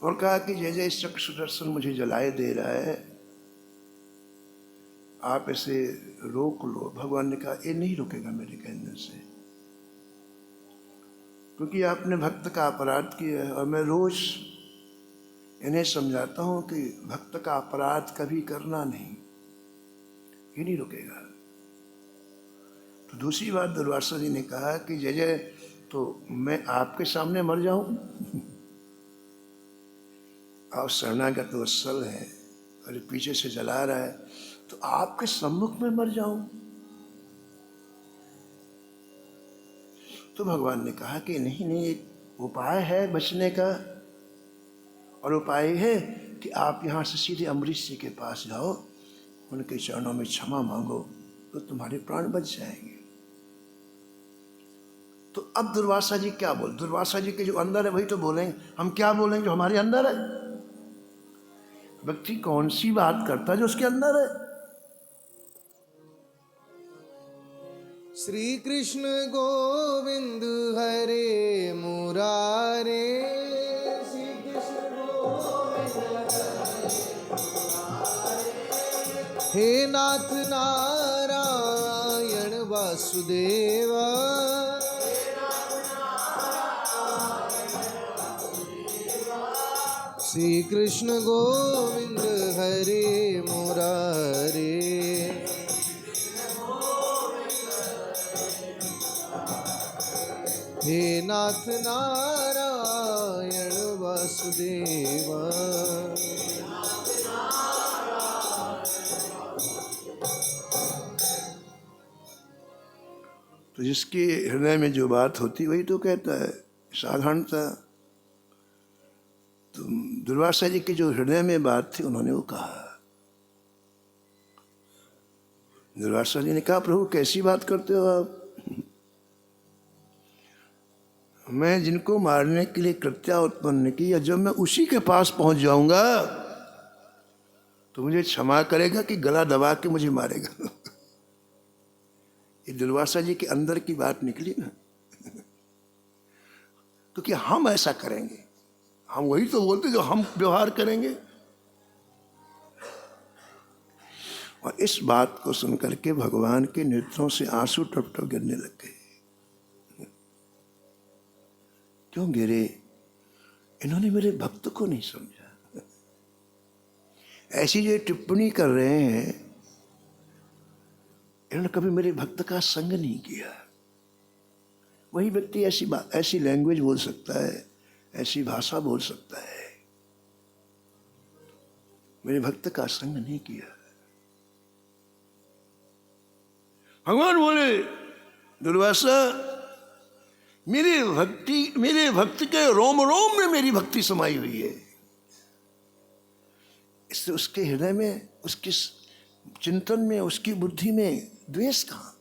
और कहा कि जय जय चक्र सुदर्शन मुझे जलाए दे रहा है, आप इसे रोक लो। भगवान ने कहा ये नहीं रुकेगा मेरे कहने से, क्योंकि आपने भक्त का अपराध किया है, और मैं रोज इन्हें समझाता हूं कि भक्त का अपराध कभी करना नहीं, ये नहीं रुकेगा। तो दूसरी बात दुर्वासा जी ने कहा कि जय जय, तो मैं आपके सामने मर जाऊं? आप शरणागत वत्सल है और पीछे से जला रहा है, तो आपके सम्मुख में मर जाऊं? तो भगवान ने कहा कि नहीं नहीं, एक उपाय है बचने का, और उपाय है कि आप यहाँ से सीधे अम्बरीश जी के पास जाओ, उनके चरणों में क्षमा मांगो, तो तुम्हारे प्राण बच जाएंगे। तो अब दुर्वासा जी क्या बोल, दुर्वासा जी के जो अंदर है वही तो बोलेंगे। हम क्या बोलेंगे जो हमारे अंदर है? व्यक्ति कौन सी बात करता है जो उसके अंदर है? श्री कृष्ण गोविंद हरे मुरारे, श्री कृष्ण गोविंद हे नाथ नारायण वासुदेवा, श्री कृष्ण गोविंद हरे मुरारे, हे नाथ नारायण वासुदेवा। तो जिसके हृदय में जो बात होती वही तो कहता है, साधारणता। तो दुर्वासा जी के जो हृदय में बात थी उन्होंने वो कहा। दुर्वासा जी ने कहा प्रभु कैसी बात करते हो आप? मैं जिनको मारने के लिए कृत्या उत्पन्न की, या जब मैं उसी के पास पहुंच जाऊंगा तो मुझे क्षमा करेगा कि गला दबा के मुझे मारेगा? ये दुर्वासा जी के अंदर की बात निकली ना। क्योंकि हम ऐसा करेंगे, हम वही तो बोलते जो हम व्यवहार करेंगे। और इस बात को सुनकर के भगवान के नेत्रों से आंसू टप टप गिरने लग गए। क्यों गिरे? इन्होंने मेरे भक्त को नहीं समझा। ऐसी जो टिप्पणी कर रहे हैं, इन्होंने कभी मेरे भक्त का संग नहीं किया। वही व्यक्ति ऐसी लैंग्वेज बोल सकता है, ऐसी भाषा बोल सकता है, मेरे भक्त का संग नहीं किया। भगवान बोले, दुर्वासा, मेरे भक्त के रोम रोम में मेरी भक्ति समाई हुई है। इससे उसके हृदय में, उसके चिंतन में, उसकी बुद्धि में द्वेष कहां?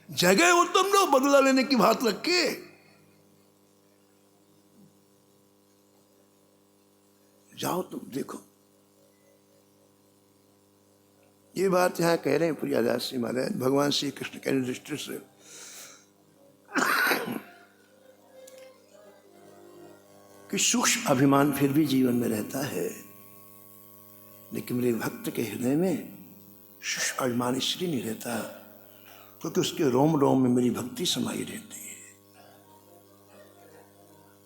जगह हो तुम लोग बदला लेने की बात रख के। जाओ तुम देखो। ये बात यहां कह रहे हैं प्रियादास जी महाराज, भगवान श्री कृष्ण के दृष्टि से। कि सूक्ष्म अभिमान फिर भी जीवन में रहता है, लेकिन मेरे भक्त के हृदय में सूक्ष्म अभिमान इसलिए नहीं रहता क्योंकि उसके रोम रोम में मेरी भक्ति समाई रहती है।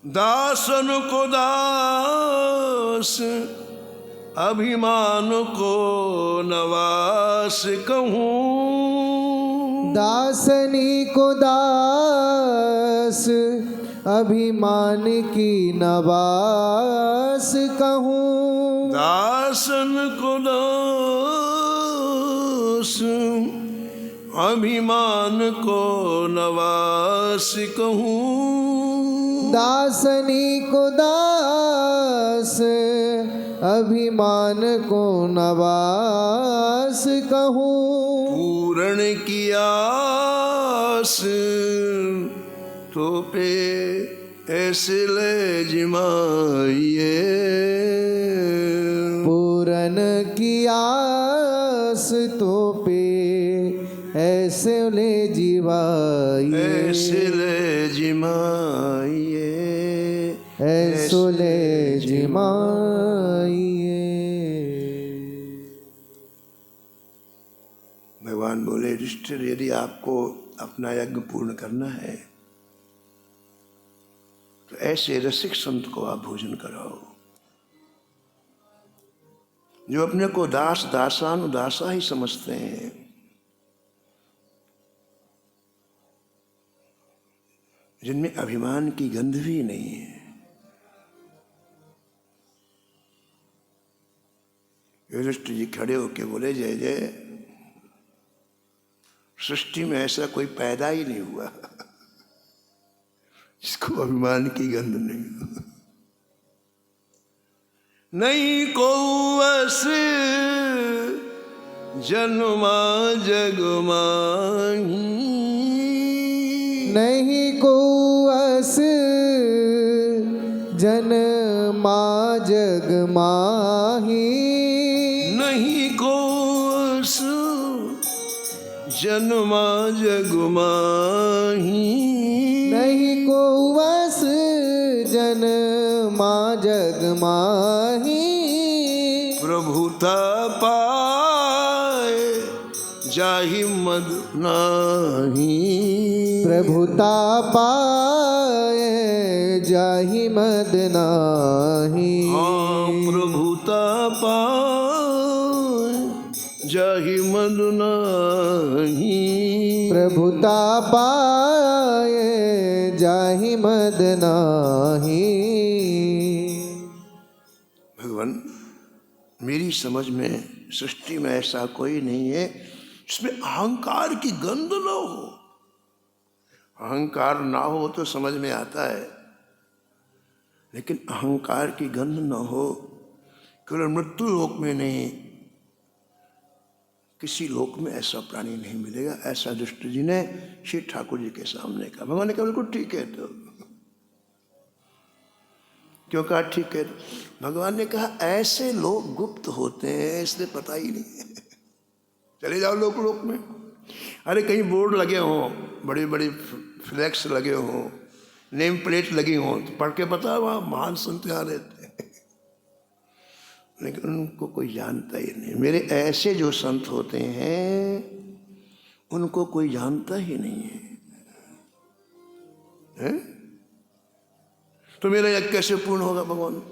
दासन को दास, अभिमान को नवास कहूँ। दासनी को दास, अभिमान की नवास कहूँ। दासन को दास, अभिमान को नवास कहूँ। दासनी को दास, अभिमान को नवास कहूँ। पूर्ण की आस तो पे ऐसे ले जिमाइए। पूरन की आस तो पे ऐसे ले जिवाइए। ऐसे ले जिमाइए, ऐसो ले जिमाइए। भगवान बोले, युधिष्ठिर, यदि आपको अपना यज्ञ पूर्ण करना है तो ऐसे रसिक संत को आप भोजन कराओ, जो अपने को दास दासानुदासा ही समझते हैं, जिनमें अभिमान की गंध भी नहीं है। युधिष्ठिर जी खड़े होके बोले, जय जय, सृष्टि में ऐसा कोई पैदा ही नहीं हुआ जिसको अभिमान की गंध नहीं। नहीं को वस जन्मा जग माही। नहीं को अस जन्मा जग माही। नहीं को अस जन्मा जग माही। नहीं को वस जन्मा जग माही। प्रभुता पाए जाहि मद नाही। प्रभुता पाए जाहि मद नाही। हाँ, प्रभुता पाए जाहि मद नाही। प्रभुता पाए जाहि मद नाही। भगवान, मेरी समझ में सृष्टि में ऐसा कोई नहीं है जिसमें अहंकार की गंध न हो। अहंकार ना हो तो समझ में आता है, लेकिन अहंकार की गंध न हो। केवल मृत्यु लोक में नहीं, किसी लोक में ऐसा प्राणी नहीं मिलेगा। ऐसा दुष्ट जी ने श्री ठाकुर जी के सामने कहा। भगवान ने कहा, बिल्कुल ठीक है। तो क्यों कहा ठीक है? भगवान ने कहा, ऐसे लोग गुप्त होते हैं, इसलिए पता ही नहीं है। चले जाओ लोक लोक में, अरे कहीं बोर्ड लगे हों, बड़ी बड़ी फ्लैक्स लगे हों, नेम प्लेट लगी हों, तो पढ़ के पता, वहाँ महान संत यहाँ रहते हैं। लेकिन उनको कोई जानता ही नहीं। मेरे ऐसे जो संत होते हैं उनको कोई जानता ही नहीं है? तो मेरा यज्ञ कैसे पूर्ण होगा भगवान?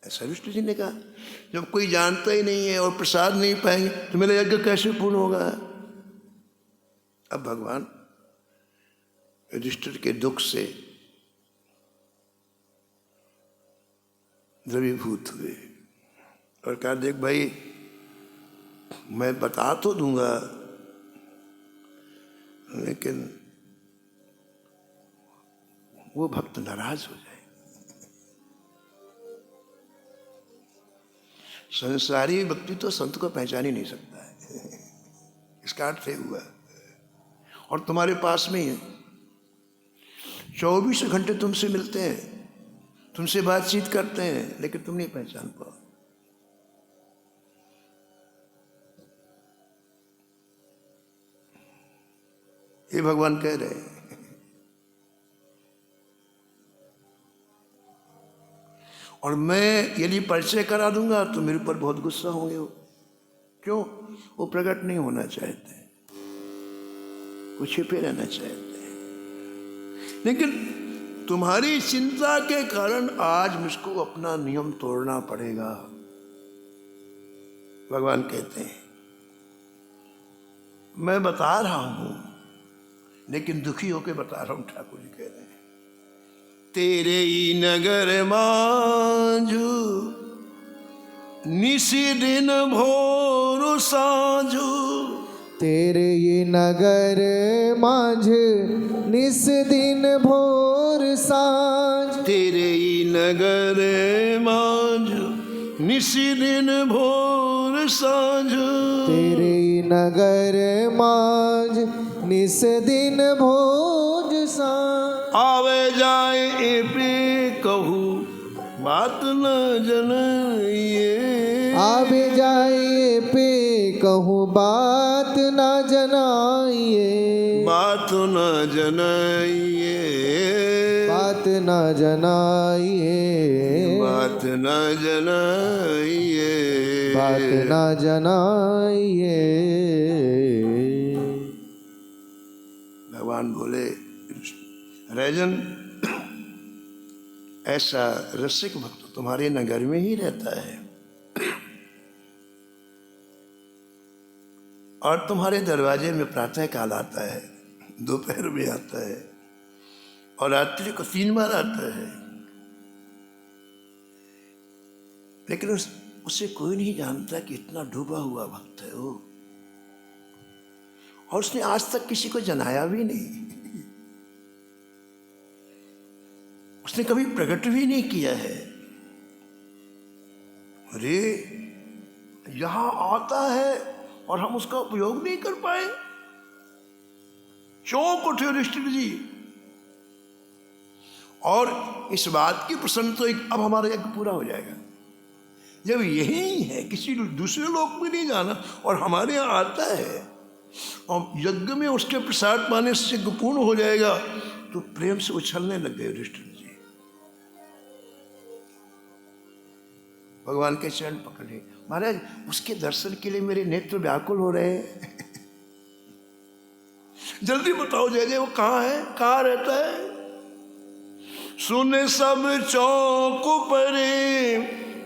ऐसा विष्णु जी ने कहा, जब कोई जानता ही नहीं है और प्रसाद नहीं पाएंगे तो मेरा यज्ञ कैसे पूर्ण होगा? अब भगवान युधिष्ठिर के दुख से द्रवीभूत हुए और कहा, देख भाई, मैं बता तो दूंगा लेकिन वो भक्त नाराज हो जाए। संसारी व्यक्ति तो संत को पहचान ही नहीं सकता है, इसका अर्थ है हुआ। और तुम्हारे पास में ही 24 घंटे तुमसे मिलते हैं, तुमसे बातचीत करते हैं, लेकिन तुम नहीं पहचान पाओ। ये भगवान कह रहे हैं। और मैं यदि परिचय करा दूंगा तो मेरे ऊपर बहुत गुस्सा होंगे। वो क्यों? वो प्रकट नहीं होना चाहते, वो छिपे रहना चाहते हैं। लेकिन तुम्हारी चिंता के कारण आज मुझको अपना नियम तोड़ना पड़ेगा। भगवान कहते हैं, मैं बता रहा हूं लेकिन दुखी होकर बता रहा हूं। ठाकुर जी कह रहे हैं, तेरे ही नगर मांझू निसी दिन भोर साँझू। तेरे ये नगर माझ निस दिन भोर साँझ। तेरे ही नगर मांझू निसी दिन भोर साँझू। तेरे ही नगर माझ निस दिन भोज साँझ। आवे जाए पे कहूँ बात न जनाइए। आवे जाइए पे कहूँ बात न जनाइए। बात न जनाइए। बात न जनाइए। बात न जनाइए। बात न जनाइए। भगवान बोले, राजन, ऐसा रसिक भक्त तुम्हारे नगर में ही रहता है और तुम्हारे दरवाजे में प्रातः काल आता है, दोपहर में आता है और रात्रि को 3 बार आता है। लेकिन उसे कोई नहीं जानता कि इतना डूबा हुआ भक्त है वो, और उसने आज तक किसी को जनाया भी नहीं। उसने कभी प्रकट भी नहीं किया है। अरे यहां आता है और हम उसका उपयोग नहीं कर पाए। चौंक उठे युधिष्ठिर जी और इस बात की प्रसन्न तो अब हमारा यज्ञ पूरा हो जाएगा। जब यही है, किसी दूसरे लोक में नहीं जाना और हमारे यहाँ आता है और यज्ञ में उसके प्रसाद पाने से यज्ञ पूर्ण हो जाएगा, तो प्रेम से उछलने लग गए युधिष्ठिर जी। भगवान के चरण पकड़े, महाराज उसके दर्शन के लिए मेरे नेत्र व्याकुल हो रहे हैं। जल्दी बताओ जय जय, वो कहाँ है, कहाँ रहता है? सुने सब चौक परे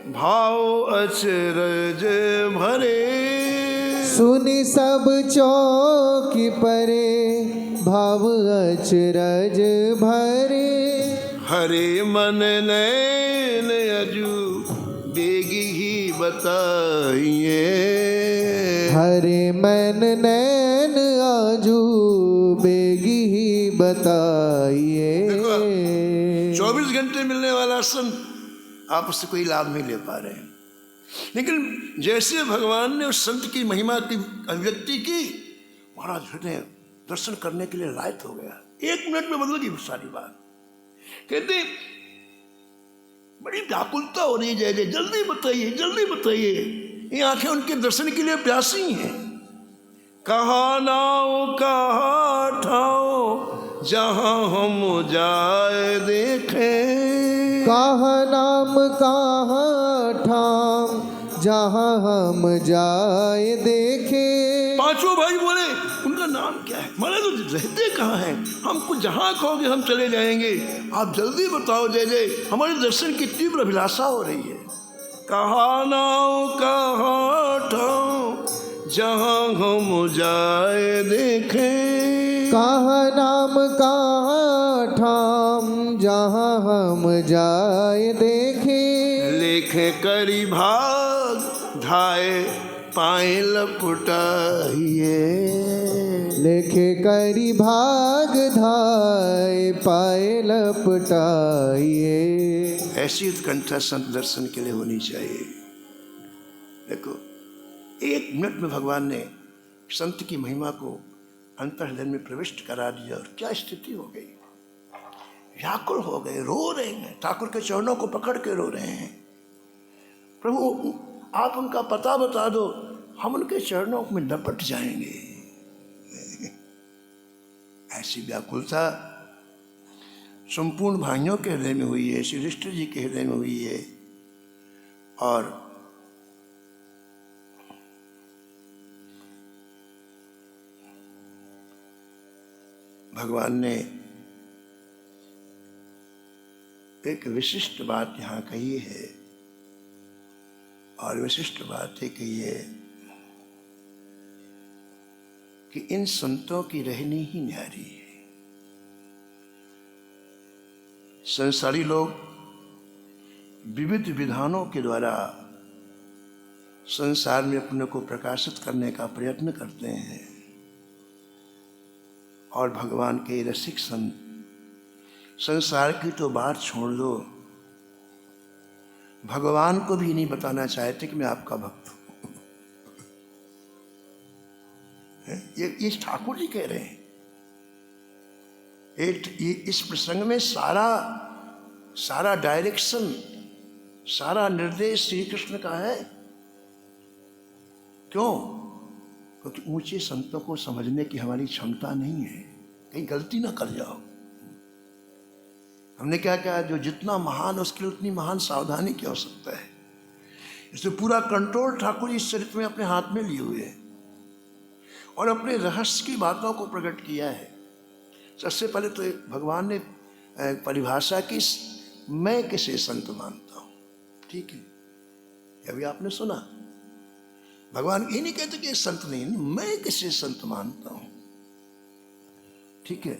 भाव अचरज भरे। सुनी सब चौकी परे भाव अचरज भरे। हरे मन नैन अजू बेगी ही बताइए। हरे मन नैन आजू बेगी ही बताइए। 24 घंटे मिलने वाला संत आप उससे कोई लाभ नहीं ले पा रहे हैं। लेकिन जैसे भगवान ने उस संत की महिमा की अभिव्यक्ति की, महाराज हृदय दर्शन करने के लिए लायक हो गया। 1 मिनट में बदल गई सारी बात। कहते बड़ी व्याकुलता हो रही है, जय जय जल्दी बताइए, जल्दी बताइए। ये आंखें उनके दर्शन के लिए प्यासी हैं। कहाँ नाओ कहाँ ठाओ जहाँ हम जाए देखें। कहाँ नाम कहाँ ठाम जहाँ हम जाए देखे। पांचों भाई बोले उनका नाम क्या है? माना तो रहते कहाँ हैं? हमको जहाँ कहोगे हम चले जाएंगे, आप जल्दी बताओ जय जय, हमारे दर्शन की तीव्र अभिलाषा हो रही है। कहाँ नाम कहाँ ठाम जहाँ हम जाए देखे। कहाँ नाम कहाँ ठाम जहाँ हम जाए देखे। लेखे करी भाग धाए पाए लपटाइए। लेखे करी भाग धाए पाए लपटाइए। ऐसी उत्कंठा संत दर्शन के लिए होनी चाहिए। देखो 1 मिनट में भगवान ने संत की महिमा को अंतर्हृदय में प्रविष्ट करा दिया और क्या स्थिति हो गई। व्याकुल हो गए, रो रहे हैं, ठाकुर के चरणों को पकड़ के रो रहे हैं। प्रभु आप उनका पता बता दो, हम उनके चरणों में लपट जाएंगे। ऐसी व्याकुलता संपूर्ण भाइयों के हृदय में हुई है, श्री युधिष्ठिर जी के हृदय में हुई है। और भगवान ने एक विशिष्ट बात यहाँ कही है, और विशिष्ट बात है कही है कि इन संतों की रहनी ही न्यारी है। संसारी लोग विविध विधानों के द्वारा संसार में अपने को प्रकाशित करने का प्रयत्न करते हैं, और भगवान के रसिक संत संसार की तो बात छोड़ दो, भगवान को भी नहीं बताना चाहते कि मैं आपका भक्त हूं। ये ठाकुर जी कह रहे हैं। इस प्रसंग में सारा डायरेक्शन, सारा निर्देश श्री कृष्ण का है। क्यों? क्योंकि ऊंचे संतों को समझने की हमारी क्षमता नहीं है, कहीं गलती ना कर जाओ। हमने क्या कहा, जो जितना महान उसके लिए उतनी महान सावधानी की आवश्यकता है। इसलिए पूरा कंट्रोल ठाकुर इस चरित्र में अपने हाथ में लिए हुए हैं और अपने रहस्य की बातों को प्रकट किया है। सबसे पहले तो भगवान ने परिभाषा की, मैं किसे संत मानता हूं। ठीक है, अभी आपने सुना, भगवान ये नहीं कहते कि संत नहीं, मैं किसे संत मानता हूं। ठीक है,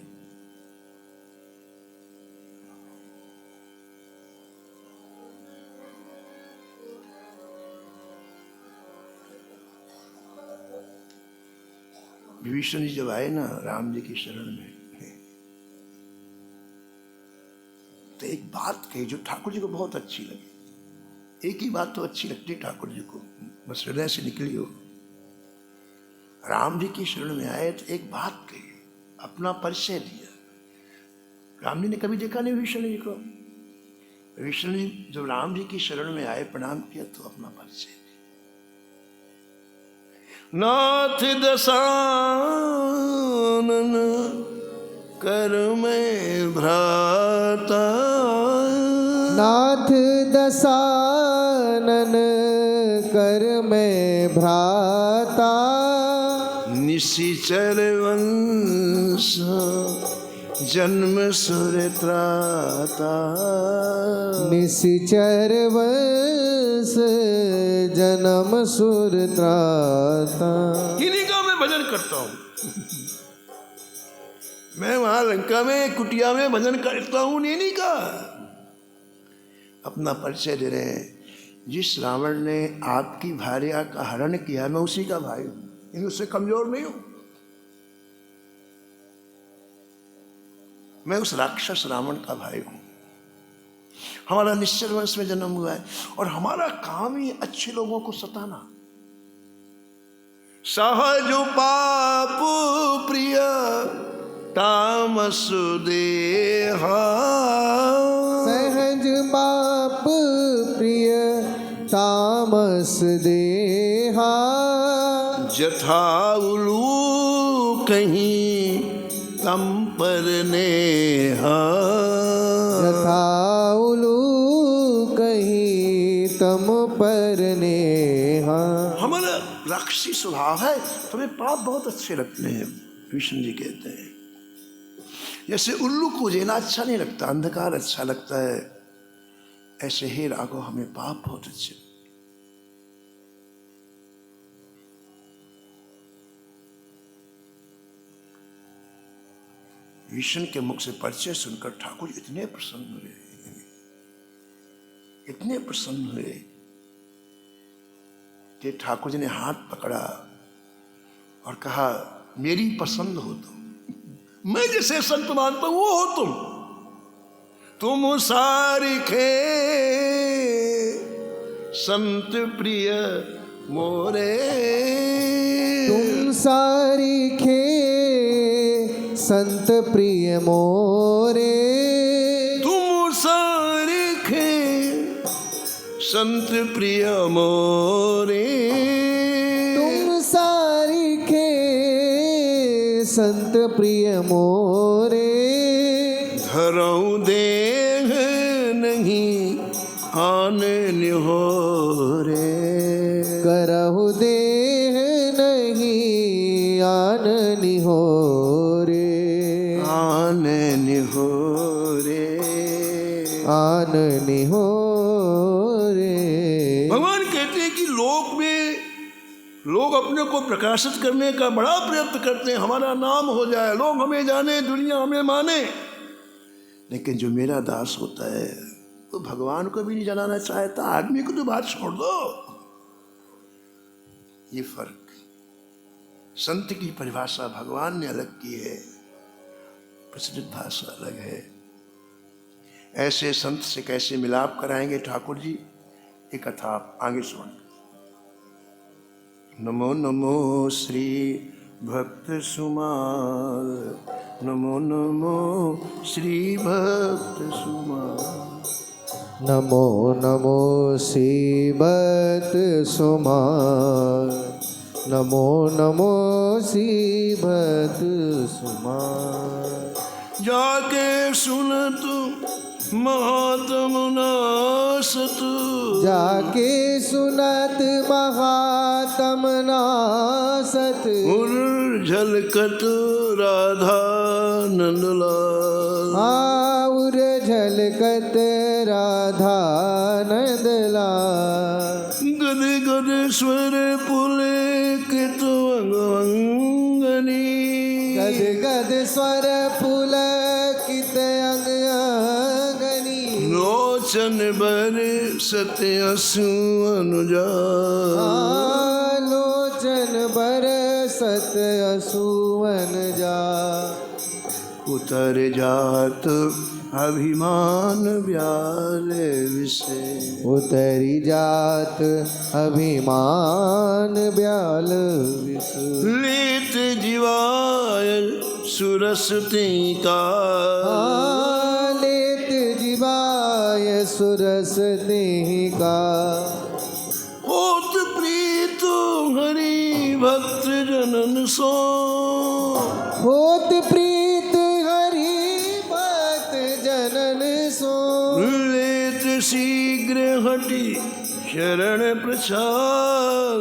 विभीषण जी जब आए ना राम जी की शरण में, तो एक बात कही जो ठाकुर जी को बहुत अच्छी लगी। एक ही बात तो अच्छी लगती है ठाकुर जी को, बस हृदय से निकली हो। राम जी की शरण में आए तो एक बात कही, अपना परिचय दिया। राम जी ने कभी देखा नहीं विभीषण जी को। विभीषण जी जब राम जी की शरण में आए, प्रणाम किया तो अपना परिचय दिया। नाथ दशानन कर में भ्राता। नाथ दशानन कर में भ्राता। निशिचर वंश जन्म सुर त्राता। निशिचर वंश जन्म सुर त्राता। इन्हीं का मैं भजन करता हूँ। मैं वहां लंका में कुटिया में भजन करता हूँ, इन्हीं का। अपना परिचय दे रहे हैं। जिस रावण ने आपकी भार्या का हरण किया, मैं उसी का भाई हूं, उससे कमजोर नहीं हूं। मैं उस राक्षस रावण का भाई हूं। हमारा निश्चर वंश में जन्म हुआ है और हमारा काम ही अच्छे लोगों को सताना। सहज पाप प्रिय तामस देहा। सहज पाप प्रिय तामस देहा। जथा उलू कहीं तम पर नेहा। यथा उलू प्रीतम पर नेहा। हमारा राक्षसी स्वभाव है, हमें पाप बहुत अच्छे लगते हैं। विष्णु जी कहते हैं जैसे उल्लू को जेना अच्छा नहीं लगता, अंधकार अच्छा लगता है, ऐसे ही राघव हमें पाप बहुत अच्छे। विष्णु के मुख से परिचय सुनकर ठाकुर इतने प्रसन्न हुए, इतने प्रसन्न हुए कि ठाकुर जी ने हाथ पकड़ा और कहा, मेरी पसंद हो तुम, मैं जिसे संत मानता हूं वो हो तुम सारिखे संत प्रिय मोरे। तुम सारिखे संत प्रिय मोरे। तुम सारिखे संत प्रिय मोरे। तुम सारिखे संत प्रिय मोरे। धरऊ देह नहीं आन निहोरे। करहु देह नहीं आन निहोरे। आन निहोरे। आन निहोरे। भगवान कहते हैं कि लोग अपने को प्रकाशित करने का बड़ा प्रयत्न करते हैं, हमारा नाम हो जाए, लोग हमें जाने, दुनिया हमें माने, लेकिन जो मेरा दास होता है वो भगवान को भी नहीं जलाना चाहता। आदमी को तो बात छोड़ दो। ये फर्क, संत की परिभाषा भगवान ने अलग की है, प्रचलित भाषा अलग है। ऐसे संत से कैसे मिलाप कराएंगे ठाकुर जी, ये कथा आप आगे सुन। नमो नमो श्री भक्त सुमार। नमो नमो श्री भक्त सुमार। नमो नमो श्री भक्त सुमार। नमो नमो श्री भक्त सुमार। जाके सुन तू महात्म नासत। जाके सुनत महात्म नासत। उर झलकत राधा नंदलाल। आउर झलकत राधा नंदलाल। गद गद स्वर पुलकित अंगनी। गद गद स्वर पुलकित अंगनी। लोचन बर सत्य असु अनुजा। लोचन बरसत असुवन जा। उतर जात अभिमान व्याल विषय। उतरी जात अभिमान ब्याल विषय। लेत जीवाय सुरस का। लेत जीवाय सुरस का। होत प्रीत हरि भक्त जनन सो। होत प्रीत हरि भक्त जनन सो। लेत शीघ्र हटि शरण प्रचार।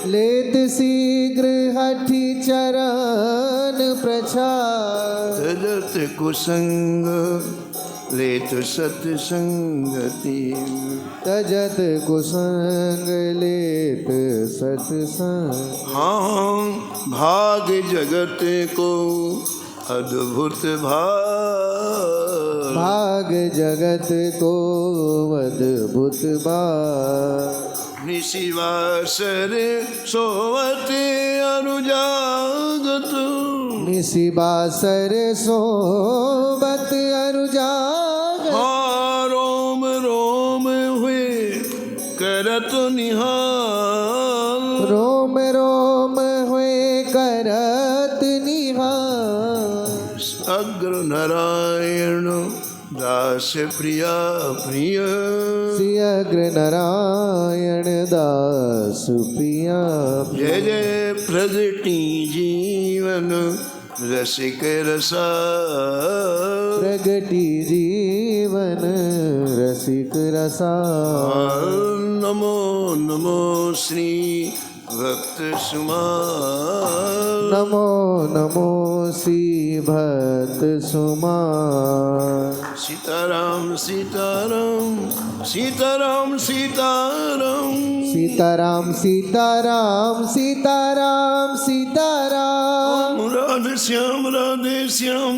लेत शीघ्र हठि चरण प्रचार। तजत कुसंग लेत सत्संगति। तजत कुसंग लेत सत्संग। हाँ भाग जगत को अद्भुत भाग। भाग जगत को अद्भुत भाग। निशिवासर सोवत अनुजागत। निशिबासर सोबत अनुजागत। हाँ रोम रोम हुए करत निहाल। रोम रोम हुए करत निहाल। अग्र नारायण दास प्रिया प्रिय। श्री अग्र नारायण दास प्रिया। जय जय प्रगति जीवन रसिक रसा प्रगति जीवन रसिक रसा नमो नमो श्री भक्त सुमान नमो नमो श्री भक्त सुमान सीताराम सीताराम सीताराम सीताराम सीताराम सीताराम सीताराम सीताराम राधे श्याम राधे श्याम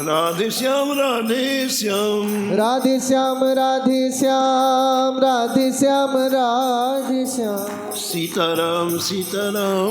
राधे श्याम राधे श्याम राधे श्याम राधे श्याम राधे श्याम राधे श्याम सीताराम सीताराम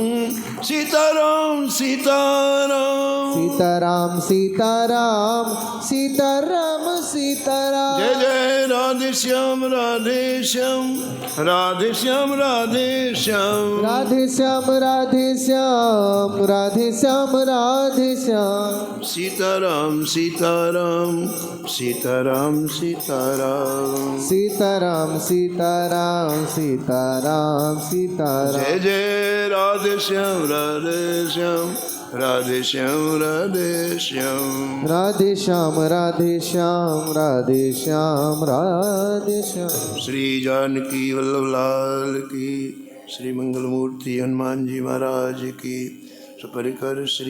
सीताराम सीताराम सीताराम सीताराम सीताराम सीताराम जय जय राधे श्याम राधे श्याम राधे श्याम राधे श्याम राधे श्याम राधे श्याम राधे श्याम राधे श्याम सीताराम सीताराम सीताराम सीताराम सीताराम सीताराम सीताराम सीताराम जय जय राधे श्याम राधे श्याम राधे श्याम राधे श्याम राधे श्याम राधे श्याम राधे श्याम राधे श्याम श्री जानकी वल्लभ लाल की श्री मंगल मूर्ति हनुमान जी महाराज की सुपरिकर श्री